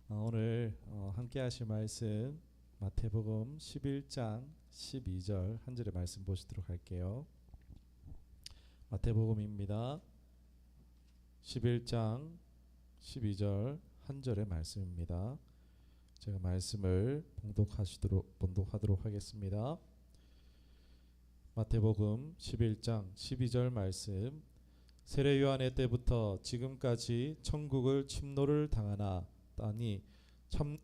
오늘 함께 하실 말씀 마태복음 11장 12절 한 절의 말씀 보시도록 할게요. 마태복음입니다. 11장 12절 한 절의 말씀입니다. 제가 말씀을 봉독하도록 하겠습니다. 마태복음 11장 12절 말씀. 세례 요한의 때부터 지금까지 천국을 침노를 당하나 따니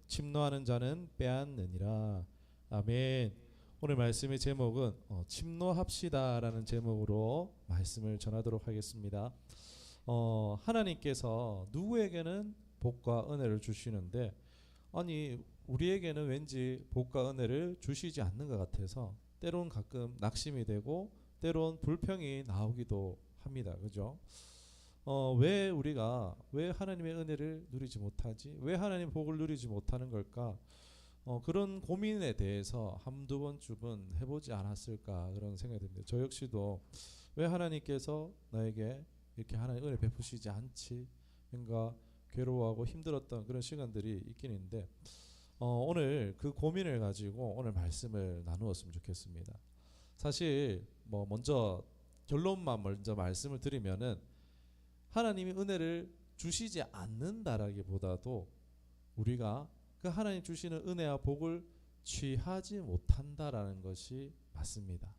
침노하는 자는 빼앗느니라. 아멘. 오늘 말씀의 제목은 침노합시다라는 제목으로 말씀을 전하도록 하겠습니다. 하나님께서 누구에게는 복과 은혜를 주시는데 우리에게는 왠지 복과 은혜를 주시지 않는 것 같아서 때론 가끔 낙심이 되고 때론 불평이 나오기도 합니다. 그죠? 왜 하나님의 은혜를 누리지 못하지? 왜 하나님의 복을 누리지 못하는 걸까? 그런 고민에 대해서 한두 번쯤은 해보지 않았을까 그런 생각이 듭니다. 저 역시도 왜 하나님께서 나에게 이렇게 하나님 은혜 베푸시지 않지? 뭔가 괴로워하고 힘들었던 그런 시간들이 있긴 있는데 오늘 그 고민을 가지고 오늘 말씀을 나누었으면 좋겠습니다. 사실 먼저 결론만 먼저 말씀을 드리면은 하나님이 은혜를 주시지 않는다라기보다도 우리가 그 하나님 주시는 은혜와 복을 취하지 못한다라는 것이 맞습니다.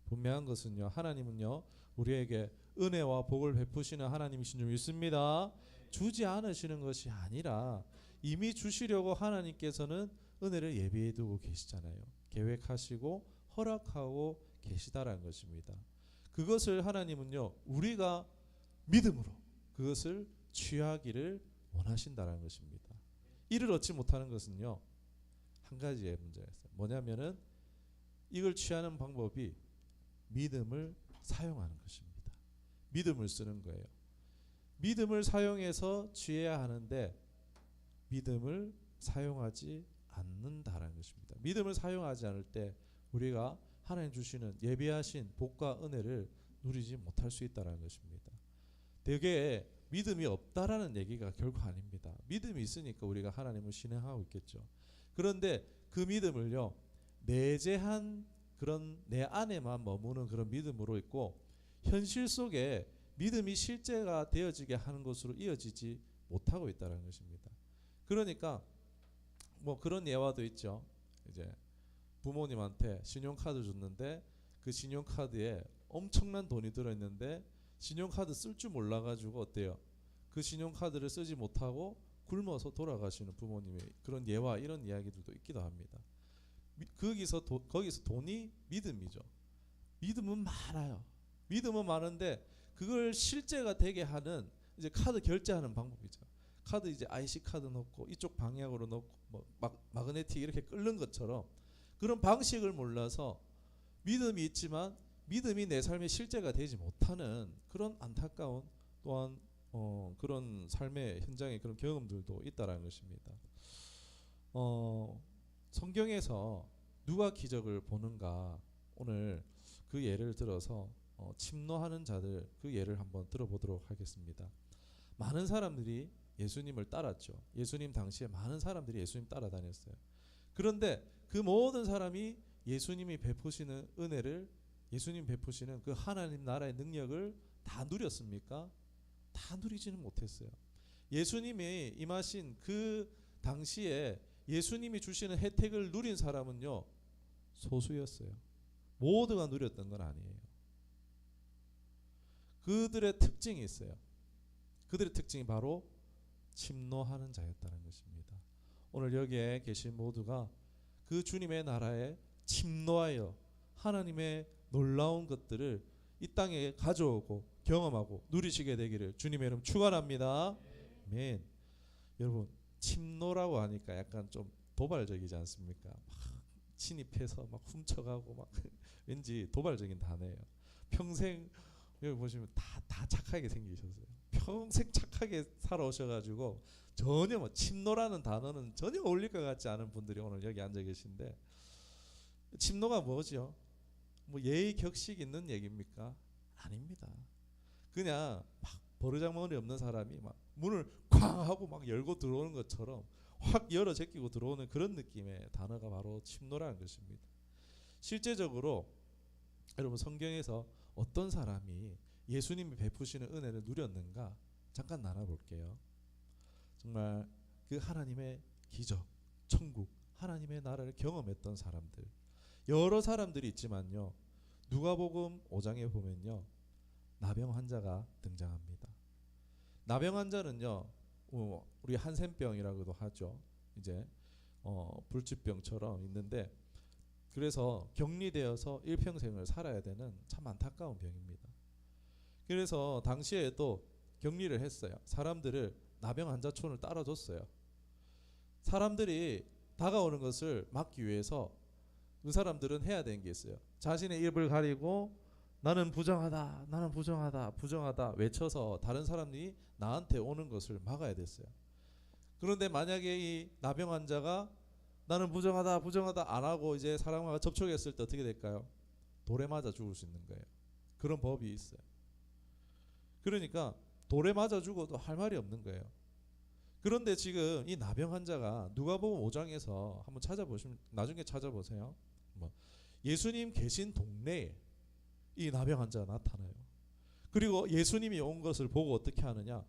분명한 것은요, 하나님은요 우리에게 은혜와 복을 베푸시는 하나님이신 줄 믿습니다. 주지 않으시는 것이 아니라 이미 주시려고 하나님께서는 은혜를 예비해 두고 계시잖아요. 계획하시고 허락하고 계시다라는 것입니다. 그것을 하나님은요 우리가 믿음으로 그것을 취하기를 원하신다는 것입니다. 이를 얻지 못하는 것은요 한 가지의 문제가 있어요. 뭐냐면은 이걸 취하는 방법이 믿음을 사용하는 것입니다. 믿음을 쓰는 거예요. 믿음을 사용해서 취해야 하는데 믿음을 사용하지 않는다는 것입니다. 믿음을 사용하지 않을 때 우리가 하나님 주시는 예비하신 복과 은혜를 누리지 못할 수 있다는 것입니다. 되게 믿음이 없다라는 얘기가 결코 아닙니다. 믿음이 있으니까 우리가 하나님을 신뢰하고 있겠죠. 그런데 그 믿음을요 내재한 그런 내 안에만 머무는 그런 믿음으로 있고 현실 속에 믿음이 실제가 되어지게 하는 것으로 이어지지 못하고 있다는 것입니다. 그러니까 그런 예화도 있죠. 이제 부모님한테 신용카드 줬는데 그 신용카드에 엄청난 돈이 들어있는데 신용카드 쓸 줄 몰라가지고 어때요? 그 신용카드를 쓰지 못하고 굶어서 돌아가시는 부모님의 그런 예화 이런 이야기들도 있기도 합니다. 거기서 돈이 믿음이죠. 믿음은 많아요. 믿음은 많은데 그걸 실제가 되게 하는 이제 카드 결제하는 방법이죠. 카드 이제 IC 카드 넣고 이쪽 방향으로 넣고 마그네틱 이렇게 끓는 것처럼 그런 방식을 몰라서 믿음이 있지만 믿음이 내 삶의 실제가 되지 못하는 그런 안타까운 또한 그런 삶의 현장의 그런 경험들도 있다라는 것입니다. 성경에서 누가 기적을 보는가 오늘 그 예를 들어서 침노하는 자들 그 예를 한번 들어보도록 하겠습니다. 많은 사람들이 예수님을 따랐죠. 예수님 당시에 많은 사람들이 예수님 따라다녔어요. 그런데 그 모든 사람이 예수님이 베푸시는 은혜를 예수님 베푸시는 그 하나님 나라의 능력을 다 누렸습니까? 다 누리지는 못했어요. 예수님이 임하신 그 당시에 예수님이 주시는 혜택을 누린 사람은요 소수였어요. 모두가 누렸던 건 아니에요. 그들의 특징이 있어요. 그들의 특징이 바로 침노하는 자였다는 것입니다. 오늘 여기에 계신 모두가 그 주님의 나라에 침노하여 하나님의 놀라운 것들을 이 땅에 가져오고 경험하고 누리시게 되기를 주님의 이름 축원합니다. 아멘. 여러분 침노라고 하니까 약간 좀 도발적이지 않습니까? 막 침입해서 막 훔쳐가고 막 왠지 도발적인 단어예요. 평생 여기 보시면 다 착하게 생기셨어요. 평생 착하게 살아오셔가지고 전혀 침노라는 단어는 전혀 어울릴 것 같지 않은 분들이 오늘 여기 앉아 계신데 침노가 뭐죠? 예의 격식 있는 얘기입니까? 아닙니다. 그냥 막 버르장머리 없는 사람이 막 문을 쾅 하고 막 열고 들어오는 것처럼 확 열어 제끼고 들어오는 그런 느낌의 단어가 바로 침노라는 것입니다. 실제적으로 여러분 성경에서 어떤 사람이 예수님이 베푸시는 은혜를 누렸는가 잠깐 나눠볼게요. 정말 그 하나님의 기적, 천국, 하나님의 나라를 경험했던 사람들, 여러 사람들이 있지만요, 누가복음 5장에 보면요 나병 환자가 등장합니다. 나병 환자는요 우리 한센병이라고도 하죠. 이제 불치병처럼 있는데, 그래서 격리되어서 일평생을 살아야 되는 참 안타까운 병입니다. 그래서 당시에도 격리를 했어요. 사람들을 나병 환자촌을 따라줬어요. 사람들이 다가오는 것을 막기 위해서 그 사람들은 해야 되는 게 있어요. 자신의 입을 가리고 나는 부정하다, 나는 부정하다, 부정하다 외쳐서 다른 사람이 나한테 오는 것을 막아야 됐어요. 그런데 만약에 이 나병 환자가 나는 부정하다, 부정하다 안 하고 이제 사람과 접촉했을 때 어떻게 될까요? 돌에 맞아 죽을 수 있는 거예요. 그런 법이 있어요. 그러니까 돌에 맞아 죽어도 할 말이 없는 거예요. 그런데 지금 이 나병 환자가 누가복음 5장에서 한번 찾아보시면, 나중에 찾아보세요. 예수님 계신 동네에 이 나병 환자가 나타나요. 그리고 예수님이 온 것을 보고 어떻게 하느냐?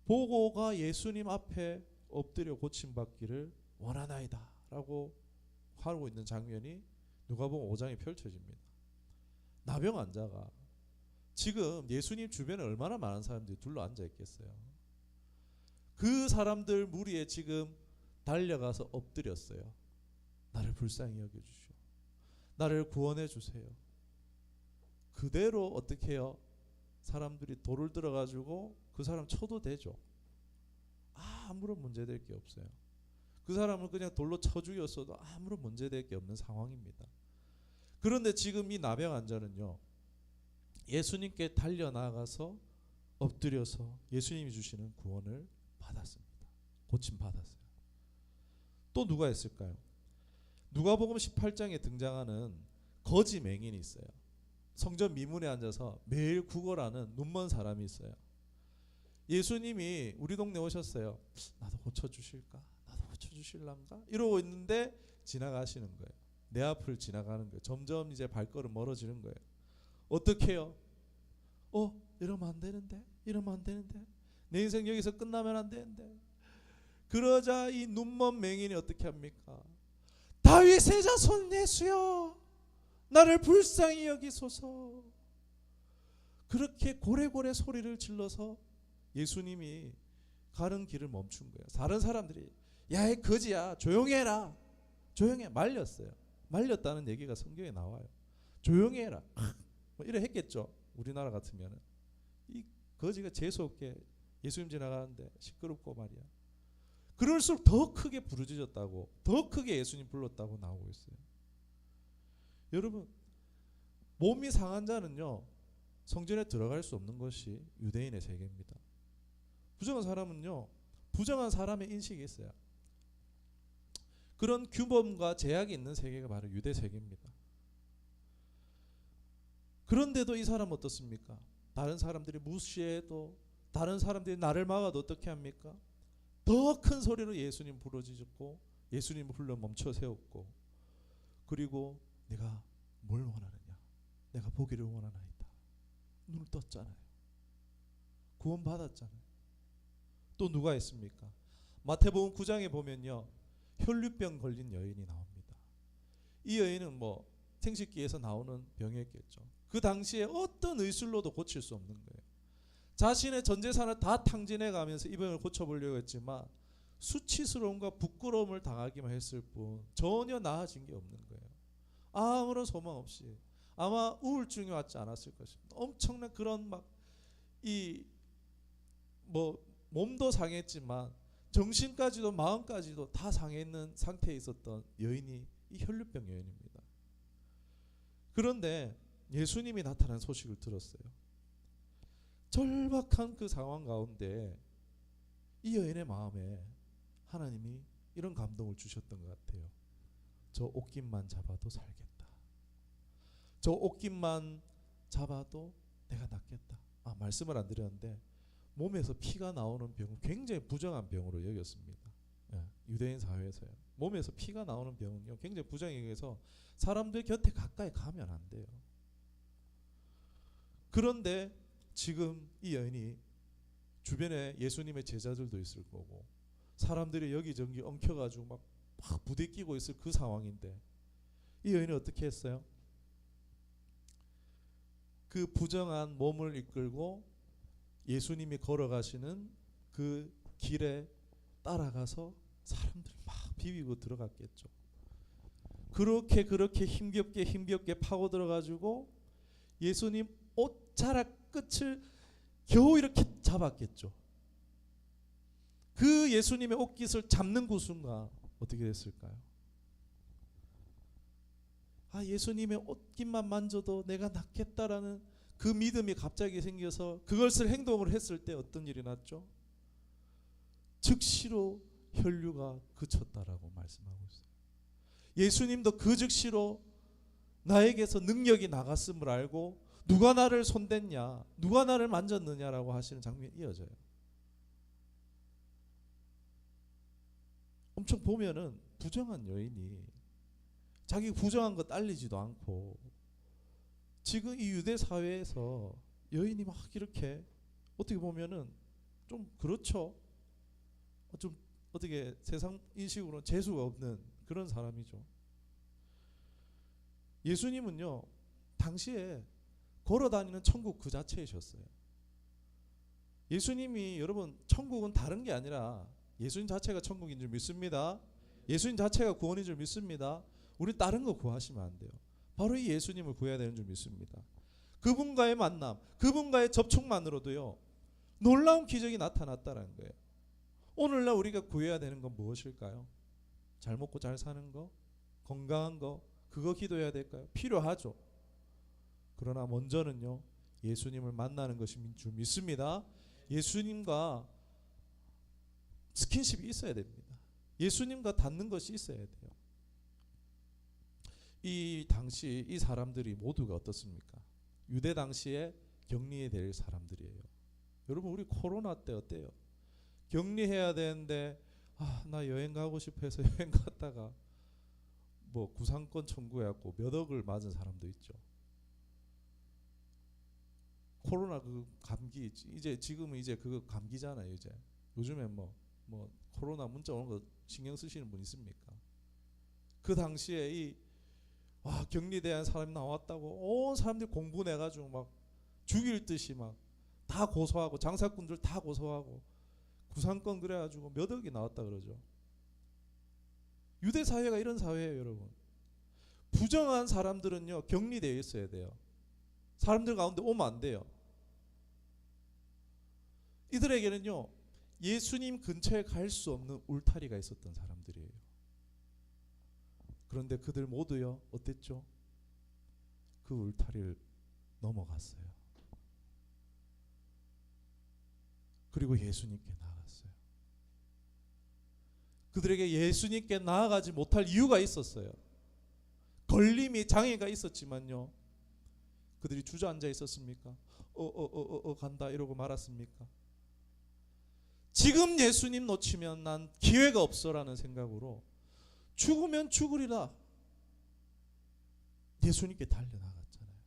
보고가 예수님 앞에 엎드려 고침받기를 원하나이다 라고 하고 있는 장면이 누가복음 5장에 펼쳐집니다. 나병 환자가 지금 예수님 주변에 얼마나 많은 사람들이 둘러 앉아 있겠어요. 그 사람들 무리에 지금 달려가서 엎드렸어요. 나를 불쌍히 여겨주시오, 나를 구원해 주세요. 그대로 어떻게 해요? 사람들이 돌을 들어가지고 그 사람 쳐도 되죠. 아무런 문제될 게 없어요. 그 사람을 그냥 돌로 쳐 죽였어도 아무런 문제될 게 없는 상황입니다. 그런데 지금 이 나병 환자는요 예수님께 달려나가서 엎드려서 예수님이 주시는 구원을 받았습니다. 고침 받았어요. 또 누가 있을까요? 누가복음 18장에 등장하는 거지 맹인이 있어요. 성전 미문에 앉아서 매일 구걸하는 눈먼 사람이 있어요. 예수님이 우리 동네 오셨어요. 나도 고쳐주실까? 나도 고쳐주실란가? 이러고 있는데 지나가시는 거예요. 내 앞을 지나가는 거예요. 점점 이제 발걸음 멀어지는 거예요. 어떻게 해요? 이러면 안 되는데, 이러면 안 되는데, 내 인생 여기서 끝나면 안 되는데. 그러자 이 눈먼 맹인이 어떻게 합니까? 다윗의 자손 예수여, 나를 불쌍히 여기소서. 그렇게 고래고래 소리를 질러서 예수님이 가는 길을 멈춘 거예요. 다른 사람들이 야, 이 거지야, 조용히 해라, 조용히 해. 말렸어요. 말렸다는 얘기가 성경에 나와요. 조용히 해라. 뭐 이래 했겠죠. 우리나라 같으면 이 거지가 재수없게 예수님 지나가는데 시끄럽고 말이야. 그럴수록 더 크게 부르짖었다고, 더 크게 예수님 불렀다고 나오고 있어요. 여러분, 몸이 상한 자는요 성전에 들어갈 수 없는 것이 유대인의 세계입니다. 부정한 사람은요 부정한 사람의 인식이 있어요. 그런 규범과 제약이 있는 세계가 바로 유대 세계입니다. 그런데도 이 사람은 어떻습니까? 다른 사람들이 무시해도, 다른 사람들이 나를 막아도 어떻게 합니까? 더 큰 소리로 예수님 부르짖었고 예수님을 불러 멈춰 세웠고, 그리고 내가 뭘 원하느냐? 내가 보기를 원하나이다. 눈을 떴잖아요. 구원 받았잖아요. 또 누가 있습니까? 마태복음 9장에 보면요 혈류병 걸린 여인이 나옵니다. 이 여인은 뭐 생식기에서 나오는 병이었겠죠. 그 당시에 어떤 의술로도 고칠 수 없는 거예요. 자신의 전 재산을 다 탕진해 가면서 이 병을 고쳐보려고 했지만 수치스러움과 부끄러움을 당하기만 했을 뿐 전혀 나아진 게 없는 거예요. 아무런 소망 없이 아마 우울증이 왔지 않았을 것입니다. 엄청난 그런 막 이 뭐 몸도 상했지만 정신까지도 마음까지도 다 상해 있는 상태에 있었던 여인이 이 혈류병 여인입니다. 그런데 예수님이 나타난 소식을 들었어요. 절박한 그 상황 가운데 이 여인의 마음에 하나님이 이런 감동을 주셨던 것 같아요. 저 옷깃만 잡아도 살겠다. 저 옷깃만 잡아도 내가 낫겠다. 말씀을 안 드렸는데 몸에서 피가 나오는 병은 굉장히 부정한 병으로 여겼습니다. 유대인 사회에서요. 몸에서 피가 나오는 병은요, 굉장히 부정행위해서 사람들 곁에 가까이 가면 안 돼요. 그런데 지금 이 여인이 주변에 예수님의 제자들도 있을 거고 사람들이 여기저기 엉켜가지고 막 부대끼고 있을 그 상황인데 이 여인이 어떻게 했어요? 그 부정한 몸을 이끌고 예수님이 걸어가시는 그 길에 따라가서 사람들 막 비비고 들어갔겠죠. 그렇게 힘겹게 파고 들어가지고 예수님 옷자락 끝을 겨우 이렇게 잡았겠죠. 그 예수님의 옷깃을 잡는 그 순간 어떻게 됐을까요? 예수님의 옷깃만 만져도 내가 낫겠다라는 그 믿음이 갑자기 생겨서 그것을 행동을 했을 때 어떤 일이 났죠? 즉시로 혈류가 그쳤다라고 말씀하고 있어요. 예수님도 그 즉시로 나에게서 능력이 나갔음을 알고 누가 나를 손댔냐, 누가 나를 만졌느냐라고 하시는 장면이 이어져요. 엄청 보면은 부정한 여인이 자기 부정한 거 딸리지도 않고 지금 이 유대 사회에서 여인이 막 이렇게 어떻게 보면은 좀 그렇죠. 좀 어떻게 세상 인식으로는 재수가 없는 그런 사람이죠. 예수님은요 당시에 걸어다니는 천국 그 자체이셨어요. 예수님이 여러분 천국은 다른 게 아니라 예수님 자체가 천국인 줄 믿습니다. 예수님 자체가 구원인 줄 믿습니다. 우리 다른 거 구하시면 안 돼요. 바로 이 예수님을 구해야 되는 줄 믿습니다. 그분과의 만남, 그분과의 접촉만으로도요 놀라운 기적이 나타났다는 거예요. 오늘날 우리가 구해야 되는 건 무엇일까요? 잘 먹고 잘 사는 거, 건강한 거, 그거 기도해야 될까요? 필요하죠. 그러나 먼저는요 예수님을 만나는 것인 줄 믿습니다. 예수님과 스킨십이 있어야 됩니다. 예수님과 닿는 것이 있어야 돼요. 이 당시 이 사람들이 모두가 어떻습니까? 유대 당시에 격리해야 될 사람들이에요. 여러분 우리 코로나 때 어때요? 격리해야 되는데 나 여행 가고 싶어 해서 여행 갔다가 뭐 구상권 청구해갖고 몇 억을 맞은 사람도 있죠. 코로나 그 감기 이제 지금은 이제 그거 감기잖아요. 이제 요즘에 뭐 코로나 문자 오는 거 신경 쓰시는 분 있습니까? 그 당시에 이 격리된 사람이 나왔다고 온 사람들이 공부 내가지고 막 죽일 듯이 막 다 고소하고 장사꾼들 다 고소하고 구상권 그래가지고 몇 억이 나왔다 그러죠. 유대 사회가 이런 사회예요, 여러분. 부정한 사람들은요 격리되어 있어야 돼요. 사람들 가운데 오면 안 돼요. 이들에게는요 예수님 근처에 갈 수 없는 울타리가 있었던 사람들이에요. 그런데 그들 모두요 어땠죠? 그 울타리를 넘어갔어요. 그리고 예수님께 나아갔어요. 그들에게 예수님께 나아가지 못할 이유가 있었어요. 걸림이 장애가 있었지만요 그들이 주저앉아 있었습니까? 간다 이러고 말았습니까? 지금 예수님 놓치면 난 기회가 없어라는 생각으로 죽으면 죽으리라 예수님께 달려나갔잖아요.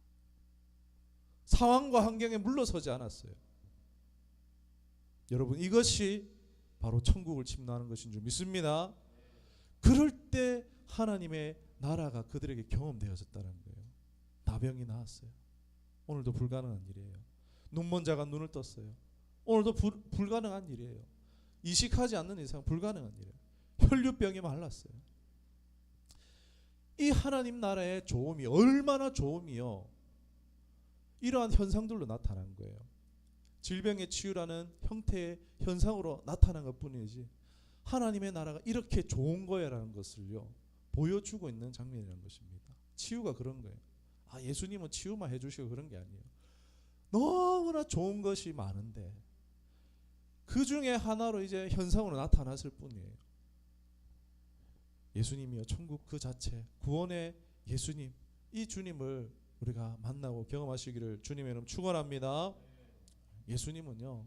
상황과 환경에 물러서지 않았어요. 여러분 이것이 바로 천국을 침노하는 것인 줄 믿습니다. 그럴 때 하나님의 나라가 그들에게 경험되어졌다는 거예요. 나병이 나았어요. 오늘도 불가능한 일이에요. 눈먼 자가 눈을 떴어요. 오늘도 불가능한 일이에요. 이식하지 않는 이상 불가능한 일이에요. 혈류병이 말랐어요. 이 하나님 나라의 좋음이 얼마나 좋음이요 이러한 현상들로 나타난 거예요. 질병의 치유라는 형태의 현상으로 나타난 것뿐이지 하나님의 나라가 이렇게 좋은 거야라는 것을요 보여주고 있는 장면이라는 것입니다. 치유가 그런 거예요. 예수님은 치유만 해주시고 그런 게 아니에요. 너무나 좋은 것이 많은데 그 중에 하나로 이제 현상으로 나타났을 뿐이에요. 예수님이요 천국 그 자체 구원의 예수님 이 주님을 우리가 만나고 경험하시기를 주님의 이름 축원합니다. 예수님은요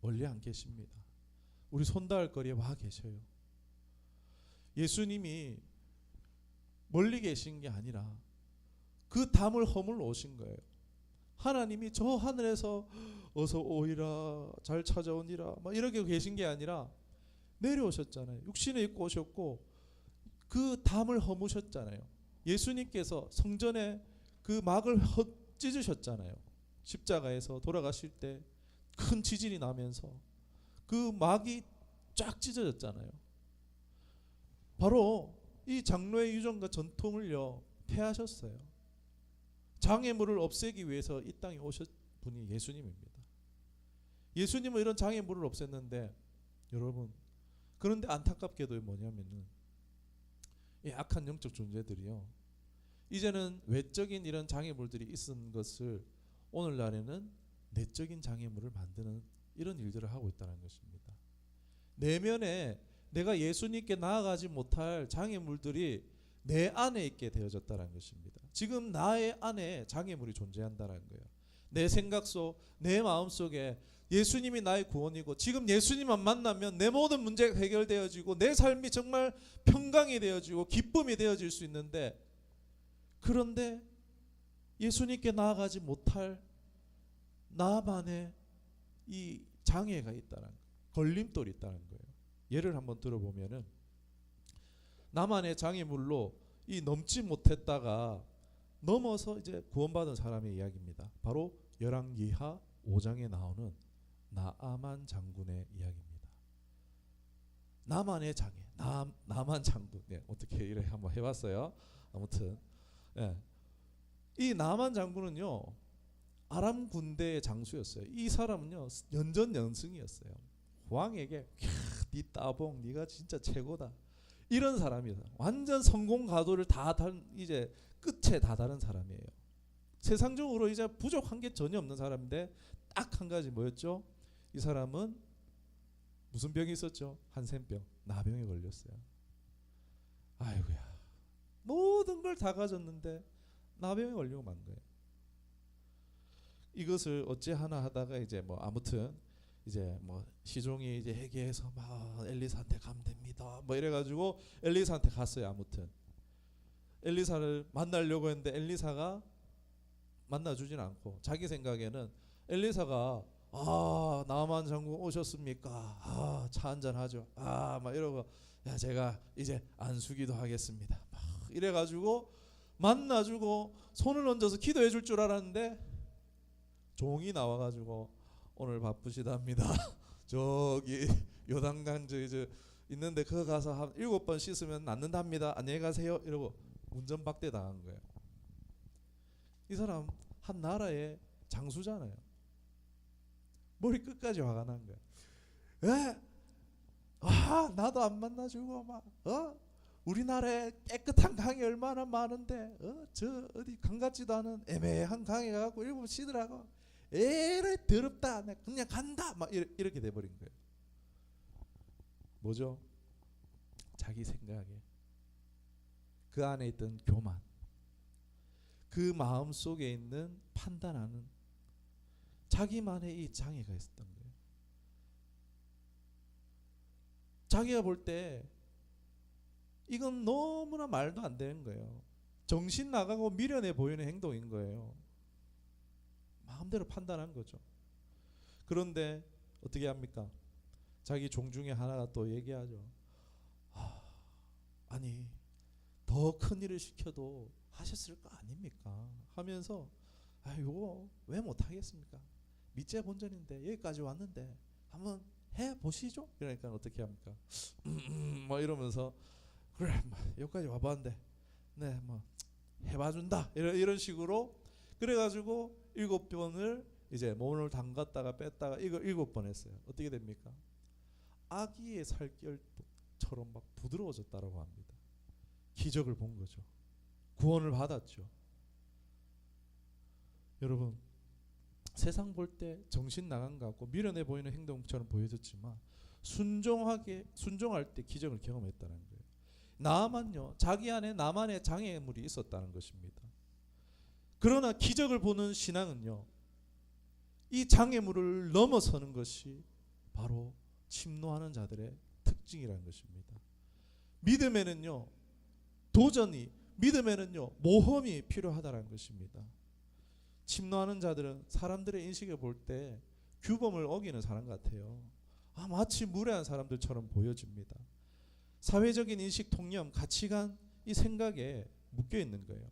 멀리 안 계십니다. 우리 손 닿을 거리에 와 계셔요. 예수님이 멀리 계신 게 아니라 그 담을 허물러 오신 거예요. 하나님이 저 하늘에서 어서 오이라 잘 찾아오니라 막 이렇게 계신 게 아니라 내려오셨잖아요. 육신을 입고 오셨고 그 담을 허무셨잖아요. 예수님께서 성전에 그 막을 찢으셨잖아요. 십자가에서 돌아가실 때 큰 지진이 나면서 그 막이 쫙 찢어졌잖아요. 바로 이 장로의 유전과 전통을요 폐하셨어요. 장애물을 없애기 위해서 이 땅에 오신 분이 예수님입니다. 예수님은 이런 장애물을 없앴는데 여러분, 그런데 안타깝게도 뭐냐면은 이 악한 영적 존재들이요 이제는 외적인 이런 장애물들이 있은 것을 오늘날에는 내적인 장애물을 만드는 이런 일들을 하고 있다는 것입니다. 내면에 내가 예수님께 나아가지 못할 장애물들이 내 안에 있게 되어졌다는 것입니다. 지금 나의 안에 장애물이 존재한다는 거예요. 내 생각 속, 내 마음 속에 예수님이 나의 구원이고 지금 예수님만 만나면 내 모든 문제가 해결되어지고 내 삶이 정말 평강이 되어지고 기쁨이 되어질 수 있는데, 그런데 예수님께 나아가지 못할 나만의 이 장애가 있다는 거예요. 걸림돌이 있다는 거예요. 예를 한번 들어보면은 나만의 장애물로 이 넘지 못했다가 넘어서 이제 구원받은 사람의 이야기입니다. 바로 열왕기하 5장에 나오는 나아만 장군의 이야기입니다. 나만의 장애, 나만 장군. 네, 어떻게 이렇게 한번 해봤어요. 아무튼 이 나만 장군은요 아람 군대의 장수였어요. 이 사람은요 연전연승이었어요. 왕에게 네 따봉, 네가 진짜 최고다 이런 사람이에요. 완전 성공 가도를 이제 끝에 다다른 사람이에요. 세상적으로 이제 부족한 게 전혀 없는 사람인데 딱 한 가지 뭐였죠? 이 사람은 무슨 병이 있었죠? 한센병, 나병에 걸렸어요. 아이고야, 모든 걸 다 가졌는데 나병에 걸리고 만 거예요. 이것을 어찌 하나 하다가 이제 뭐 아무튼 이제 뭐 시종이 이제 회개해서 막 엘리사한테 가면 됩니다. 뭐 이래가지고 엘리사한테 갔어요. 아무튼 엘리사를 만나려고 했는데 엘리사가 만나주진 않고 자기 생각에는 엘리사가 나만 장군 오셨습니까? 차 한잔 하죠. 막 이러고 야 제가 이제 안수기도 하겠습니다. 막 이래가지고 만나주고 손을 얹어서 기도해 줄 줄 알았는데 종이 나와가지고 오늘 바쁘시답니다. 저기 요단강 저 있는데 그거 가서 한 7번 씻으면 낫는답니다. 안녕히 가세요. 이러고 운전박대 당한 거예요. 이 사람 한 나라의 장수잖아요. 머리 끝까지 화가 난 거예요. 왜? 나도 안 만나주고 막 우리나라에 깨끗한 강이 얼마나 많은데 저 어디 강 같지도 않은 애매한 강에 가고 7번 쉬더라고. 에이 더럽다. 내가 그냥 간다. 막 이렇게 돼버린 거예요. 뭐죠? 자기 생각에 그 안에 있던 교만, 그 마음 속에 있는 판단하는 자기만의 이 장애가 있었던 거예요. 자기가 볼 때 이건 너무나 말도 안 되는 거예요. 정신 나가고 미련해 보이는 행동인 거예요. 마음대로 판단한 거죠. 그런데 어떻게 합니까? 자기 종 중에 하나가 또 얘기하죠. 아니 더 큰 일을 시켜도 하셨을 거 아닙니까? 하면서 이거 왜 못하겠습니까? 밑제 본전인데 여기까지 왔는데 한번 해보시죠. 그러니까 어떻게 합니까? 뭐 이러면서 그래 여기까지 와봤는데 네 뭐 해봐준다 이런 식으로 그래가지고 7번을 이제 몸을 담갔다가 뺐다가 이거 7번 했어요. 어떻게 됩니까? 아기의 살결처럼 막 부드러워졌다라고 합니다. 기적을 본 거죠. 구원을 받았죠. 여러분 세상 볼 때 정신 나간 것 같고 미련해 보이는 행동처럼 보여졌지만 순종할 때 기적을 경험했다는 거예요. 나만요 자기 안에 나만의 장애물이 있었다는 것입니다. 그러나 기적을 보는 신앙은요 이 장애물을 넘어서는 것이 바로 침노하는 자들의 특징이라는 것입니다. 믿음에는요, 도전이, 믿음에는요, 모험이 필요하다는 것입니다. 침노하는 자들은 사람들의 인식에 볼 때 규범을 어기는 사람 같아요. 마치 무례한 사람들처럼 보여집니다. 사회적인 인식, 통념, 가치관, 이 생각에 묶여 있는 거예요.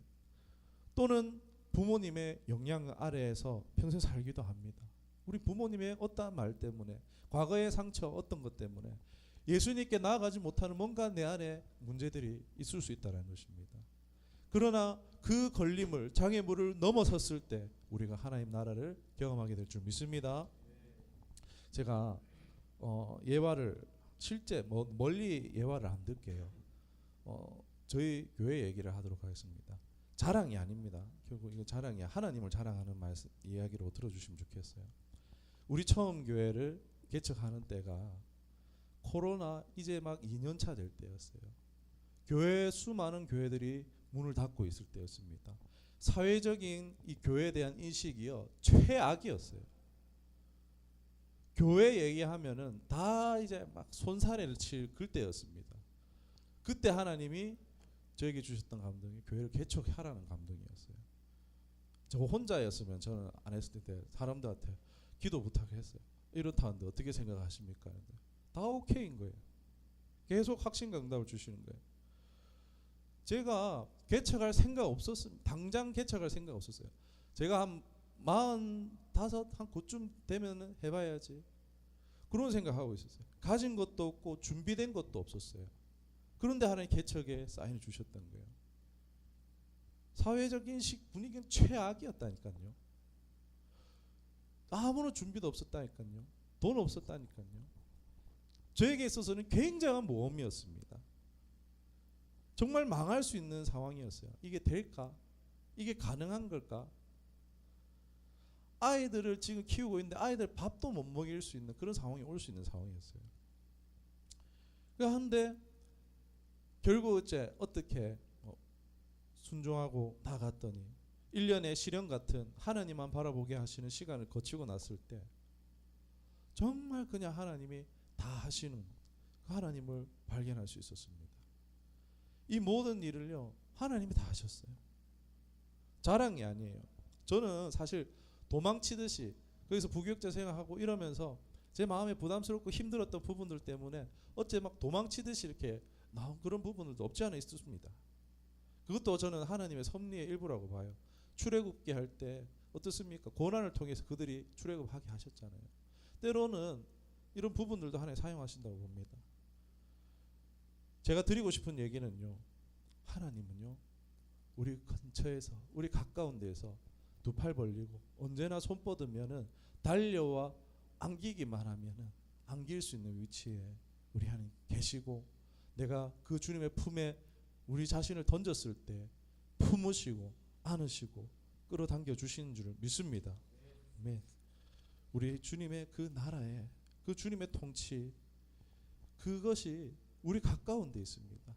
또는 부모님의 영향 아래에서 평생 살기도 합니다. 우리 부모님의 어떠한 말 때문에, 과거의 상처, 어떤 것 때문에 예수님께 나아가지 못하는 뭔가 내 안에 문제들이 있을 수 있다는 것입니다. 그러나 그 걸림을, 장애물을 넘어섰을 때 우리가 하나님 나라를 경험하게 될 줄 믿습니다. 제가 예화를 실제 멀리 예화를 안 듣게요. 저희 교회 얘기를 하도록 하겠습니다. 자랑이 아닙니다. 결국 이거 자랑이 하나님을 자랑하는 말씀 이야기로 들어주시면 좋겠어요. 우리 처음 교회를 개척하는 때가 코로나 이제 막 2년차 될 때였어요. 교회 수많은 교회들이 문을 닫고 있을 때였습니다. 사회적인 이 교회에 대한 인식이요, 최악이었어요. 교회 얘기하면은 다 이제 막 손사래를 칠 그때였습니다. 그때 하나님이 저에게 주셨던 감동이 교회를 개척하라는 감동이었어요. 저 혼자였으면 저는 안 했을 때 사람들한테 기도 부탁했어요. 이렇다는데 어떻게 생각하십니까? 다 오케이인 거예요. 계속 확신과 응답을 주시는 거예요. 제가 개척할 생각 없었습니다. 당장 개척할 생각 없었어요. 제가 한 45, 한 그쯤 되면 해봐야지, 그런 생각하고 있었어요. 가진 것도 없고 준비된 것도 없었어요. 그런데 하나님 개척에 사인을 주셨던 거예요. 사회적 인식 분위기는 최악이었다니까요. 아무런 준비도 없었다니까요. 돈 없었다니까요. 저에게 있어서는 굉장한 모험이었습니다. 정말 망할 수 있는 상황이었어요. 이게 될까? 이게 가능한 걸까? 아이들을 지금 키우고 있는데 아이들 밥도 못 먹일 수 있는 그런 상황이 올 수 있는 상황이었어요. 그런데 결국 어떻게 순종하고 나갔더니 1년의 시련 같은 하나님만 바라보게 하시는 시간을 거치고 났을 때 정말 그냥 하나님이 다 하시는 그 하나님을 발견할 수 있었습니다. 이 모든 일을요, 하나님이 다 하셨어요. 자랑이 아니에요. 저는 사실 도망치듯이 거기서 부교육자 생활하고 이러면서 제 마음에 부담스럽고 힘들었던 부분들 때문에 어째 막 도망치듯이 이렇게 나온 그런 부분들도 없지 않아 있었습니다. 그것도 저는 하나님의 섭리의 일부라고 봐요. 출애굽기 할 때 어떻습니까? 고난을 통해서 그들이 출애굽하게 하셨잖아요. 때로는 이런 부분들도 하나님 사용하신다고 봅니다. 제가 드리고 싶은 얘기는요, 하나님은요, 우리 근처에서, 우리 가까운 데에서 두 팔 벌리고 언제나 손 뻗으면은 달려와 안기기만 하면은 안길 수 있는 위치에 우리 하나님 계시고, 내가 그 주님의 품에 우리 자신을 던졌을 때 품으시고 안으시고 끌어당겨 주시는 줄 믿습니다. 아멘. 우리 주님의 그 나라에, 그 주님의 통치, 그것이 우리 가까운 데 있습니다.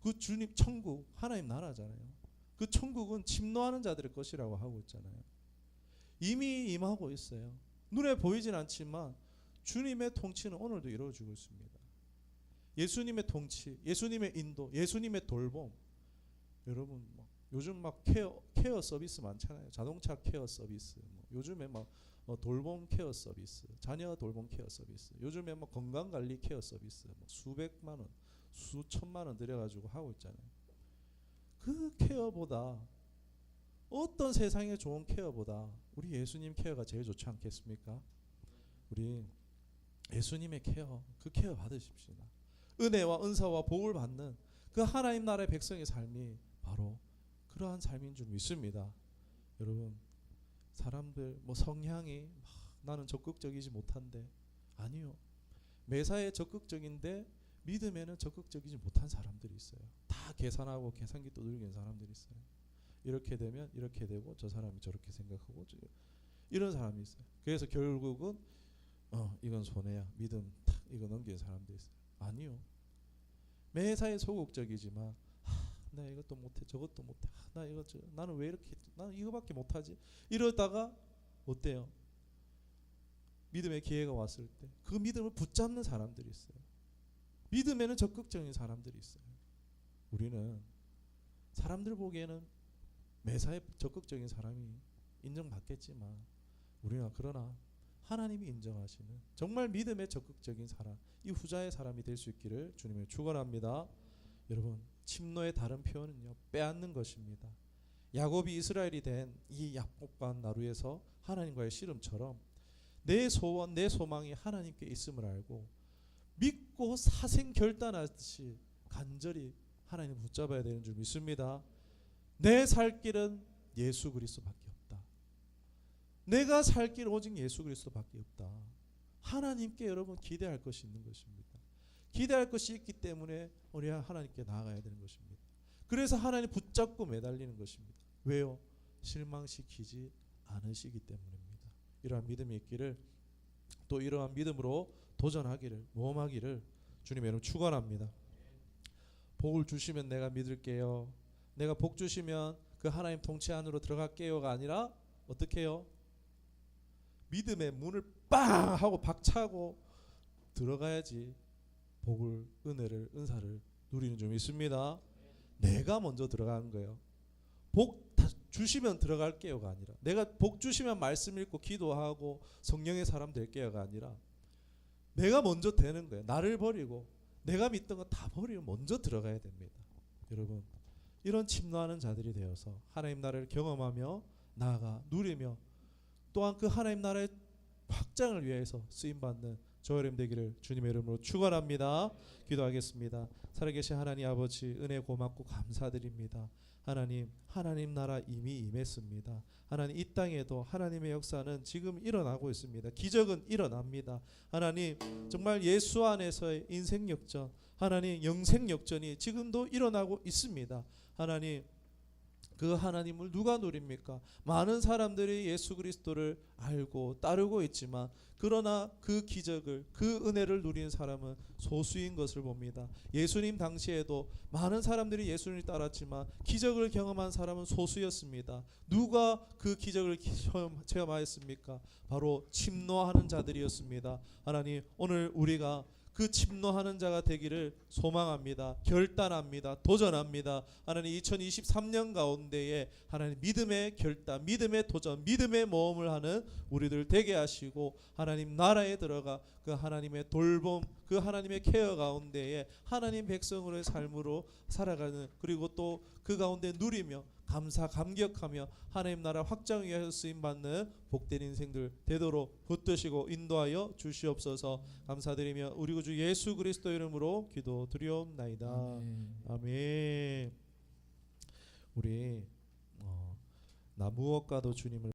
그 주님 천국, 하나님 나라잖아요. 그 천국은 침노하는 자들의 것이라고 하고 있잖아요. 이미 임하고 있어요. 눈에 보이진 않지만 주님의 통치는 오늘도 이루어지고 있습니다. 예수님의 통치, 예수님의 인도, 예수님의 돌봄. 여러분 요즘 막 케어 서비스 많잖아요. 자동차 케어 서비스, 요즘에 막 돌봄 케어 서비스, 자녀 돌봄 케어 서비스, 요즘에 막 건강관리 케어 서비스, 수백만 원, 수천만 원 들여가지고 하고 있잖아요. 그 케어보다, 어떤 세상의 좋은 케어보다 우리 예수님 케어가 제일 좋지 않겠습니까? 우리 예수님의 케어, 그 케어 받으십시다. 은혜와 은사와 복을 받는 그 하나님 나라의 백성의 삶이 바로 그러한 삶인 줄 믿습니다. 여러분, 사람들 성향이 나는 적극적이지 못한데, 아니요. 매사에 적극적인데 믿음에는 적극적이지 못한 사람들이 있어요. 다 계산하고 계산기 두들기는 사람들이 있어요. 이렇게 되면 이렇게 되고 저 사람이 저렇게 생각하고 이런 사람이 있어요. 그래서 결국은 이건 손해야, 믿음 탁 이거 넘기는 사람들이 있어요. 아니요. 매사에 소극적이지만 나 이것도 못해 저것도 못해, 나는 왜 이렇게, 나는 이거밖에 못하지, 이러다가 어때요? 믿음의 기회가 왔을 때 그 믿음을 붙잡는 사람들이 있어요. 믿음에는 적극적인 사람들이 있어요. 우리는 사람들 보기에는 매사에 적극적인 사람이 인정받겠지만 우리가 그러나 하나님이 인정하시는 정말 믿음에 적극적인 사람, 이 후자의 사람이 될 수 있기를 주님의 축원합니다. 여러분, 침노의 다른 표현은요, 빼앗는 것입니다. 야곱이 이스라엘이 된 이 야곱과 나루에서 하나님과의 씨름처럼 내 소원, 내 소망이 하나님께 있음을 알고 믿고 사생 결단하듯이 간절히 하나님 붙잡아야 되는 줄 믿습니다. 내 살 길은 예수 그리스도밖에 없다. 내가 살 길은 오직 예수 그리스도밖에 없다. 하나님께 여러분 기대할 것이 있는 것입니다. 기대할 것이 있기 때문에 우리가 하나님께 나아가야 되는 것입니다. 그래서 하나님 붙잡고 매달리는 것입니다. 왜요? 실망시키지 않으시기 때문입니다. 이러한 믿음이 있기를, 또 이러한 믿음으로 도전하기를, 모험하기를 주님의 이름 축원합니다. 복을 주시면 내가 믿을게요. 내가 복 주시면 그 하나님 통치 안으로 들어갈게요가 아니라 어떻게 해요? 믿음의 문을 빵 하고 박차고 들어가야지 복을, 은혜를, 은사를 누리는 줄 믿습니다. 내가 먼저 들어가는 거예요. 복 주시면 들어갈게요가 아니라, 내가 복 주시면 말씀 읽고 기도하고 성령의 사람 될게요가 아니라 내가 먼저 되는 거예요. 나를 버리고 내가 믿던 거 다 버리고 먼저 들어가야 됩니다. 여러분, 이런 침노하는 자들이 되어서 하나님 나라를 경험하며 나아가 누리며 또한 그 하나님 나라의 확장을 위해서 쓰임받는 저 여러분 되기를 주님의 이름으로 축원합니다. 기도하겠습니다. 살아계신 하나님 아버지, 은혜 고맙고 감사드립니다. 하나님 나라 이미 임했습니다. 하나님, 이 땅에도 하나님의 역사는 지금 일어나고 있습니다. 기적은 일어납니다. 하나님, 정말 예수 안에서의 인생 역전, 하나님 영생 역전이 지금도 일어나고 있습니다. 하나님, 그 하나님을 누가 누립니까? 많은 사람들이 예수 그리스도를 알고 따르고 있지만 그러나 그 기적을, 그 은혜를 누리는 사람은 소수인 것을 봅니다. 예수님 당시에도 많은 사람들이 예수님을 따랐지만 기적을 경험한 사람은 소수였습니다. 누가 그 기적을 체험하였습니까? 바로 침노하는 자들이었습니다. 하나님, 오늘 우리가 그 침노하는 자가 되기를 소망합니다. 결단합니다. 도전합니다. 하나님, 2023년 가운데에 하나님 믿음의 결단, 믿음의 도전, 믿음의 모험을 하는 우리들 되게 하시고 하나님 나라에 들어가 그 하나님의 돌봄, 그 하나님의 케어 가운데에 하나님 백성으로의 삶으로 살아가는, 그리고 또 그 가운데 누리며 감사 감격하며 하나님 나라 확장 위하여 쓰임받는 복된 인생들 되도록 붙드시고 인도하여 주시옵소서. 감사드리며 우리 구주 예수 그리스도 이름으로 기도드리옵나이다. 아멘. 우리 나 무엇과도 주님을